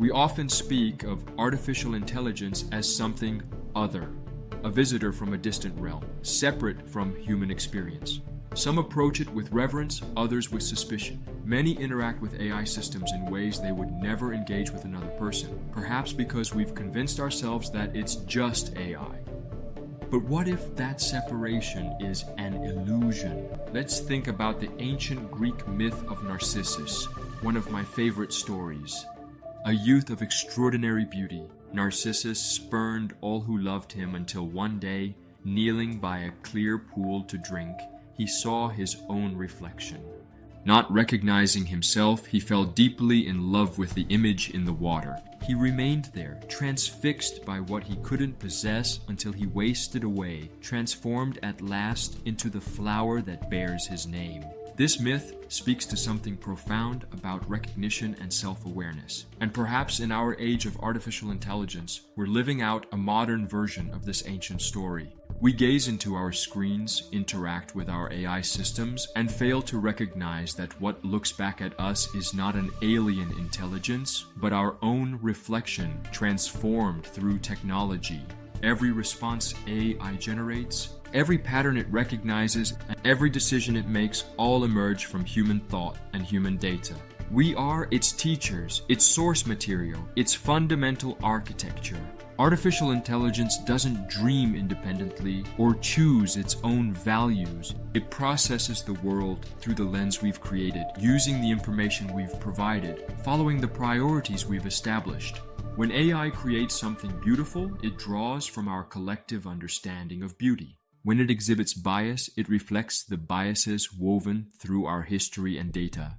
We often speak of artificial intelligence as something other, a visitor from a distant realm, separate from human experience. Some approach it with reverence, others with suspicion. Many interact with AI systems in ways they would never engage with another person, perhaps because we've convinced ourselves that it's just AI. But what if that separation is an illusion? Let's think about the ancient Greek myth of Narcissus, one of my favorite stories. A youth of extraordinary beauty, Narcissus spurned all who loved him until one day, kneeling by a clear pool to drink, he saw his own reflection. Not recognizing himself, he fell deeply in love with the image in the water. He remained there, transfixed by what he couldn't possess until he wasted away, transformed at last into the flower that bears his name. This myth speaks to something profound about recognition and self-awareness. And perhaps in our age of artificial intelligence, we're living out a modern version of this ancient story. We gaze into our screens, interact with our AI systems, and fail to recognize that what looks back at us is not an alien intelligence, but our own reflection transformed through technology. Every response AI generates, every pattern it recognizes, and every decision it makes all emerge from human thought and human data. We are its teachers, its source material, its fundamental architecture. Artificial intelligence doesn't dream independently or choose its own values. It processes the world through the lens we've created, using the information we've provided, following the priorities we've established. When AI creates something beautiful, it draws from our collective understanding of beauty. When it exhibits bias, it reflects the biases woven through our history and data.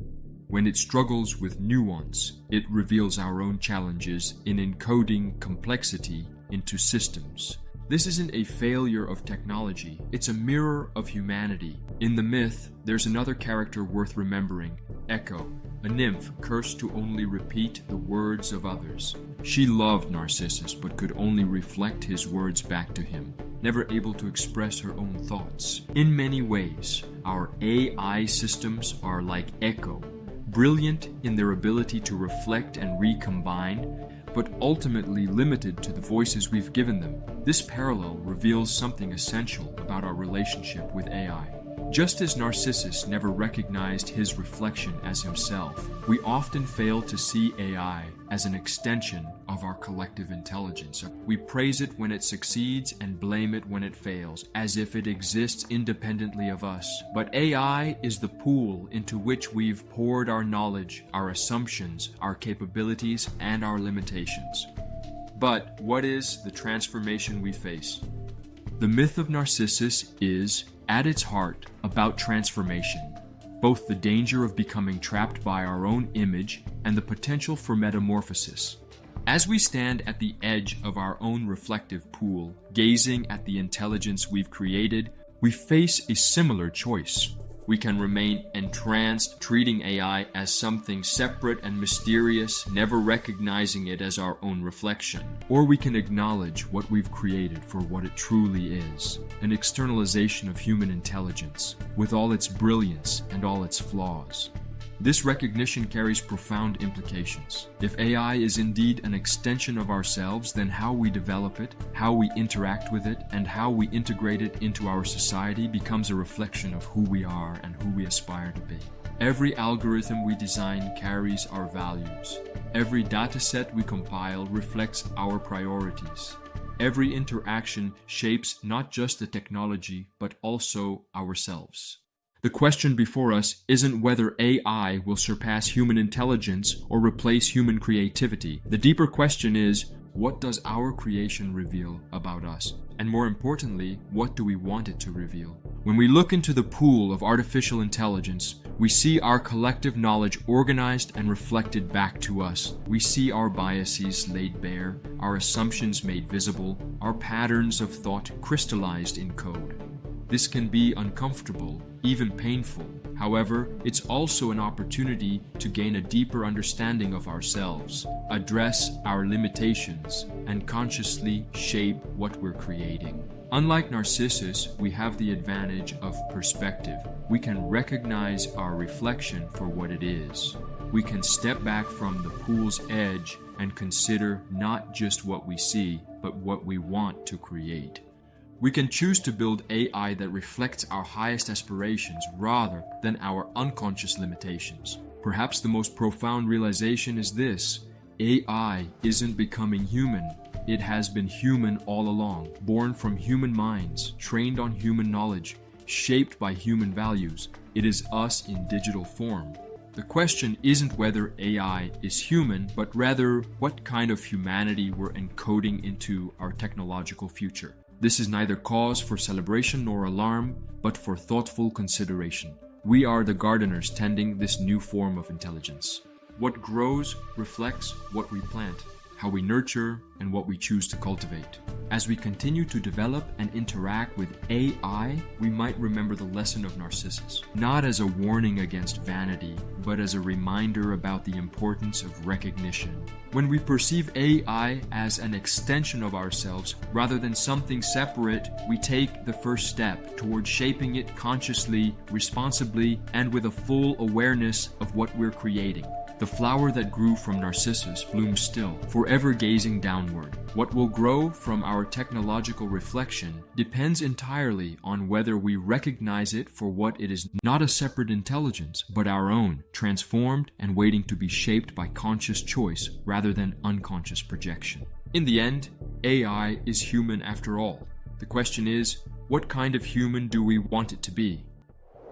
When it struggles with nuance, it reveals our own challenges in encoding complexity into systems. This isn't a failure of technology, it's a mirror of humanity. In the myth, there's another character worth remembering, Echo, a nymph cursed to only repeat the words of others. She loved Narcissus but could only reflect his words back to him, never able to express her own thoughts. In many ways, our AI systems are like Echo, brilliant in their ability to reflect and recombine, but ultimately limited to the voices we've given them. This parallel reveals something essential about our relationship with AI. Just as Narcissus never recognized his reflection as himself, we often fail to see AI as an extension of our collective intelligence. We praise it when it succeeds and blame it when it fails, as if it exists independently of us. But AI is the pool into which we've poured our knowledge, our assumptions, our capabilities, and our limitations. But what is the transformation we face? The myth of Narcissus is, at its heart, about transformation, both the danger of becoming trapped by our own image and the potential for metamorphosis. As we stand at the edge of our own reflective pool, gazing at the intelligence we've created, we face a similar choice. We can remain entranced, treating AI as something separate and mysterious, never recognizing it as our own reflection. Or we can acknowledge what we've created for what it truly is, an externalization of human intelligence, with all its brilliance and all its flaws. This recognition carries profound implications. If AI is indeed an extension of ourselves, then how we develop it, how we interact with it, and how we integrate it into our society becomes a reflection of who we are and who we aspire to be. Every algorithm we design carries our values. Every dataset we compile reflects our priorities. Every interaction shapes not just the technology, but also ourselves. The question before us isn't whether AI will surpass human intelligence or replace human creativity. The deeper question is, what does our creation reveal about us? And more importantly, what do we want it to reveal? When we look into the pool of artificial intelligence, we see our collective knowledge organized and reflected back to us. We see our biases laid bare, our assumptions made visible, our patterns of thought crystallized in code. This can be uncomfortable, even painful. However, it's also an opportunity to gain a deeper understanding of ourselves, address our limitations, and consciously shape what we're creating. Unlike Narcissus, we have the advantage of perspective. We can recognize our reflection for what it is. We can step back from the pool's edge and consider not just what we see, but what we want to create. We can choose to build AI that reflects our highest aspirations rather than our unconscious limitations. Perhaps the most profound realization is this: AI isn't becoming human. It has been human all along, born from human minds, trained on human knowledge, shaped by human values. It is us in digital form. The question isn't whether AI is human, but rather what kind of humanity we're encoding into our technological future. This is neither cause for celebration nor alarm, but for thoughtful consideration. We are the gardeners tending this new form of intelligence. What grows reflects what we plant, how we nurture, and what we choose to cultivate. As we continue to develop and interact with AI, we might remember the lesson of Narcissus, not as a warning against vanity, but as a reminder about the importance of recognition. When we perceive AI as an extension of ourselves rather than something separate, we take the first step toward shaping it consciously, responsibly, and with a full awareness of what we're creating. The flower that grew from Narcissus blooms still, forever gazing downward. What will grow from our technological reflection depends entirely on whether we recognize it for what it is, not a separate intelligence, but our own, transformed and waiting to be shaped by conscious choice rather than unconscious projection. In the end, AI is human after all. The question is, what kind of human do we want it to be?